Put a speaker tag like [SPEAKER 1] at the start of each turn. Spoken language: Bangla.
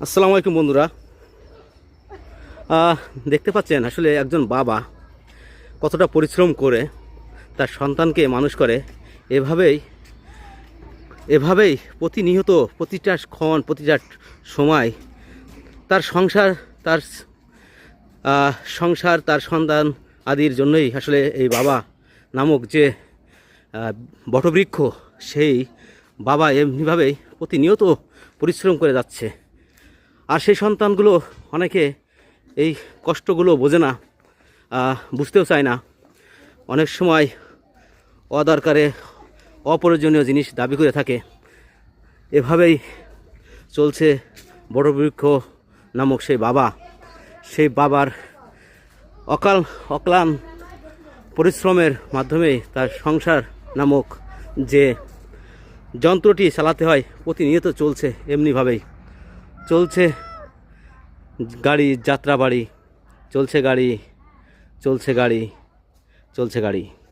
[SPEAKER 1] আসসালামু আলাইকুম বন্ধুরা। দেখতে পাচ্ছেন আসলে একজন বাবা কতটা পরিশ্রম করে তার সন্তানকে মানুষ করে। এভাবেই এভাবেই প্রতিনিয়ত প্রতিটা ক্ষণ প্রতিটা সময় তার তার সংসার তার সন্তান আদির জন্যই আসলে এই বাবা নামক যে বটবৃক্ষ, সেই বাবা এমনিভাবেই প্রতিনিয়ত পরিশ্রম করে যাচ্ছে। আর সেই সন্তানগুলো অনেকে এই কষ্টগুলো বোঝে না, বুঝতেও চায় না। অনেক সময় অদরকারে অপ্রয়োজনীয় জিনিস দাবি করে থাকে। এভাবেই চলছে বটবৃক্ষ নামক সেই বাবার অক্লান পরিশ্রমের মাধ্যমেই তার সংসার নামক যে যন্ত্রটি চালাতে হয় প্রতিনিয়ত চলছে। এমনিভাবেই চলছে গাড়ি, যাত্রাবাড়ি, চলছে গাড়ি, চলছে গাড়ি, চলছে গাড়ি।